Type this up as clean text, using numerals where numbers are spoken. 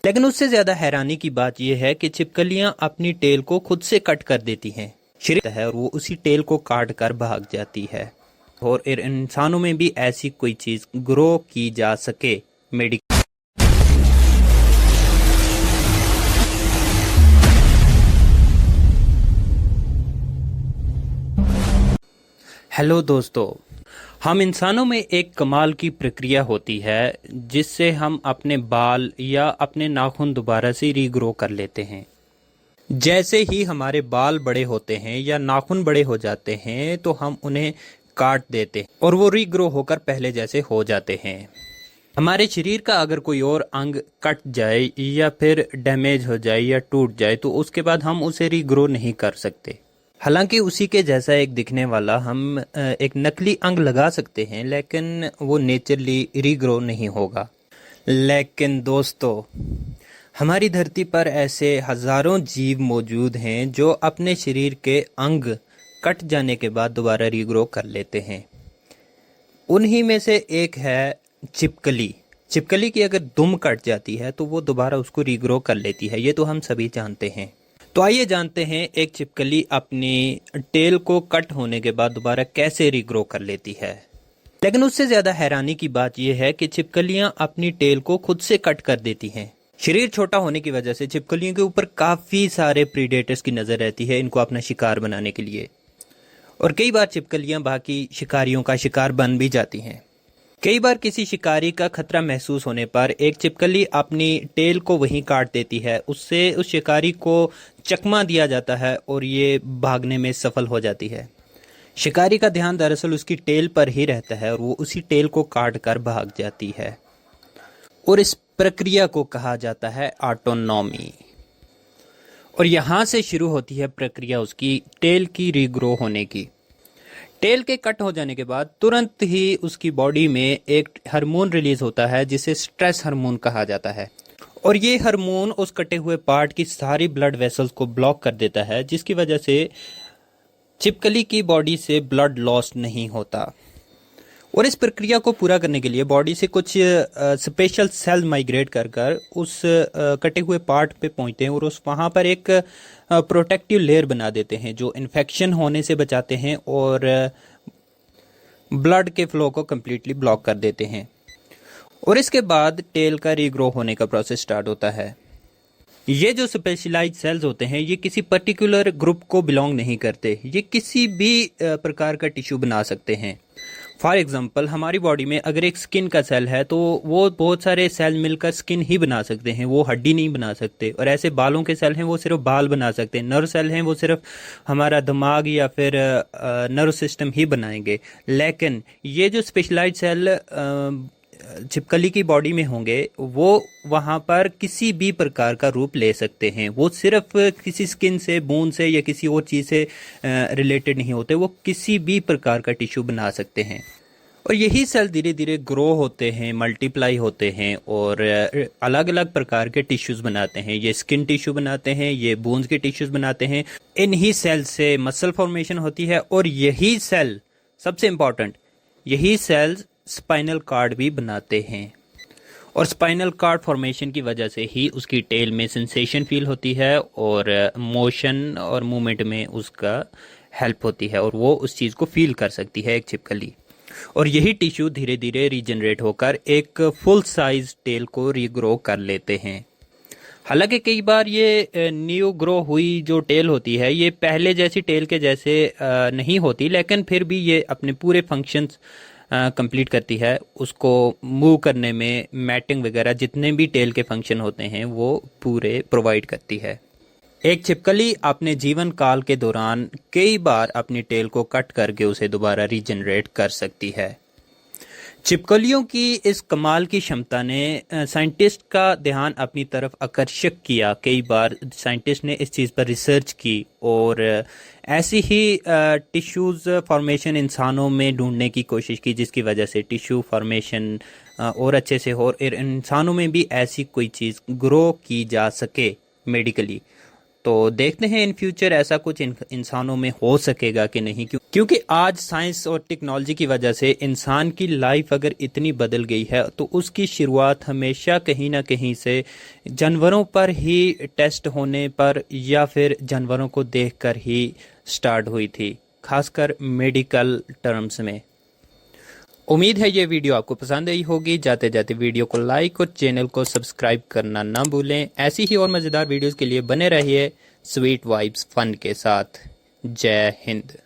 लेकिन उससे ज्यादा हैरानी की बात यह है कि छिपकलियां अपनी टेल को खुद से कट कर देती हैं। शरीर है और वो उसी टेल को काट कर भाग जाती है। और इंसानों में भी ऐसी कोई चीज ग्रो की जा सके मेडिकल। हेलो दोस्तों, हम इंसानों में एक कमाल की प्रक्रिया होती है जिससे हम अपने बाल या अपने नाखून दोबारा से रीग्रो कर लेते हैं। जैसे ही हमारे बाल बड़े होते हैं या नाखून बड़े हो जाते हैं तो हम उन्हें काट देते हैं और वो रीग्रो होकर पहले जैसे हो जाते हैं। हमारे शरीर का अगर कोई और अंग कट जाए या फिर डैमेज हो जाए या टूट जाए तो उसके बाद हम उसे रीग्रो नहीं कर सकते। हालांकि उसी के जैसा एक दिखने वाला हम एक नकली अंग लगा सकते हैं, लेकिन वो नेचुरली रीग्रो नहीं होगा। लेकिन दोस्तों, हमारी धरती पर ऐसे हजारों जीव मौजूद हैं जो अपने शरीर के अंग कट जाने के बाद दोबारा रीग्रो कर लेते हैं। उन्हीं में से एक है छिपकली। छिपकली की अगर दुम कट जाती है तो वो दोबारा उसको रीग्रो कर लेती है, ये तो हम सभी जानते हैं। तो आइए जानते हैं एक छिपकली अपनी टेल को कट होने के बाद दोबारा कैसे रीग्रो कर लेती है। लेकिन उससे ज्यादा हैरानी की बात यह है कि छिपकलियां अपनी टेल को खुद से कट कर देती हैं। शरीर छोटा होने की वजह से छिपकलियों के ऊपर काफी सारे प्रीडेटर्स की नजर रहती है इनको अपना शिकार बनाने के लिए, और कई बार छिपकलियां बाकी शिकारियों का शिकार बन भी जाती हैं। कई बार किसी शिकारी का खतरा महसूस होने पर एक छिपकली अपनी टेल को वहीं काट देती है, उससे उस शिकारी को चकमा दिया जाता है और ये भागने में सफल हो जाती है। शिकारी का ध्यान दरअसल उसकी टेल पर ही रहता है और वो उसी टेल को काट कर भाग जाती है, और इस प्रक्रिया को कहा जाता है ऑटोनॉमी। और यहां से शुरू होती है प्रक्रिया उसकी टेल की रीग्रो होने की। टेल के कट हो जाने के बाद तुरंत ही उसकी बॉडी में एक हार्मोन रिलीज होता है जिसे स्ट्रेस हार्मोन कहा जाता है, और ये हार्मोन उस कटे हुए पार्ट की सारी ब्लड वेसल्स को ब्लॉक कर देता है, जिसकी वजह से छिपकली की बॉडी से ब्लड लॉस नहीं होता। और इस प्रक्रिया को पूरा करने के लिए बॉडी से कुछ स्पेशल सेल माइग्रेट कर कर उस कटे हुए पार्ट पे पहुंचते हैं और उस वहां पर एक प्रोटेक्टिव लेयर बना देते हैं जो इन्फेक्शन होने से बचाते हैं और ब्लड के फ्लो को कम्प्लीटली ब्लॉक कर देते हैं। और इसके बाद टेल का रीग्रो होने का प्रोसेस स्टार्ट होता है। ये जो स्पेशलाइज्ड सेल्स होते हैं ये किसी पर्टिकुलर ग्रुप को बिलोंग नहीं करते, ये किसी भी प्रकार का टिश्यू बना सकते हैं। फॉर एग्जाम्पल, हमारी बॉडी में अगर एक स्किन का सेल है तो वो बहुत सारे सेल मिलकर स्किन ही बना सकते हैं, वो हड्डी नहीं बना सकते। और ऐसे बालों के सेल हैं वो सिर्फ बाल बना सकते हैं। नर्व सेल हैं वो सिर्फ हमारा दिमाग या फिर नर्व सिस्टम ही बनाएंगे। लेकिन ये जो स्पेशलाइज्ड सेल छिपकली की बॉडी में होंगे वो वहां पर किसी भी प्रकार का रूप ले सकते हैं। वो सिर्फ किसी स्किन से, बोन से या किसी और चीज से रिलेटेड नहीं होते, वो किसी भी प्रकार का टिश्यू बना सकते हैं। और यही सेल धीरे धीरे ग्रो होते हैं, मल्टीप्लाई होते हैं और अलग अलग प्रकार के टिश्यूज बनाते हैं। ये स्किन टिश्यू बनाते हैं, ये बोन्स के टिश्यूज बनाते हैं। इन्हीं सेल से मसल फॉर्मेशन होती है और यही सेल, सबसे इंपॉर्टेंट, यही सेल्स स्पाइनल कार्ड भी बनाते हैं। और स्पाइनल कार्ड फॉर्मेशन की वजह से ही उसकी टेल में सेंसेशन फील होती है और मोशन और मूवमेंट में उसका हेल्प होती है और वो उस चीज़ को फील कर सकती है एक छिपकली। और यही टिश्यू धीरे धीरे रीजनरेट होकर एक फुल साइज टेल को रीग्रो कर लेते हैं। हालांकि कई बार ये न्यू ग्रो हुई जो टेल होती है ये पहले जैसी टेल के जैसे नहीं होती, लेकिन फिर भी ये अपने पूरे फंक्शंस कंप्लीट करती है। उसको मूव करने में, मैटिंग वगैरह जितने भी टेल के फंक्शन होते हैं वो पूरे प्रोवाइड करती है। एक छिपकली अपने जीवन काल के दौरान कई बार अपनी टेल को कट करके उसे दोबारा रीजनरेट कर सकती है। छिपकलियों की इस कमाल की क्षमता ने साइंटिस्ट का ध्यान अपनी तरफ आकर्षित किया। कई बार साइंटिस्ट ने इस चीज़ पर रिसर्च की और ऐसी ही टिश्यूज़ फॉर्मेशन इंसानों में ढूंढने की कोशिश की, जिसकी वजह से टिश्यू फॉर्मेशन और अच्छे से हो और इंसानों में भी ऐसी कोई चीज़ ग्रो की जा सके मेडिकली। तो देखते हैं इन फ्यूचर ऐसा कुछ इंसानों में हो सकेगा कि नहीं, क्योंकि आज साइंस और टेक्नोलॉजी की वजह से इंसान की लाइफ अगर इतनी बदल गई है तो उसकी शुरुआत हमेशा कहीं ना कहीं से जानवरों पर ही टेस्ट होने पर या फिर जानवरों को देखकर ही स्टार्ट हुई थी, खासकर मेडिकल टर्म्स में। उम्मीद है ये वीडियो आपको पसंद आई होगी। जाते जाते वीडियो को लाइक और चैनल को सब्सक्राइब करना ना भूलें। ऐसी ही और मज़ेदार वीडियोस के लिए बने रहिए स्वीट वाइब्स फन के साथ। जय हिंद।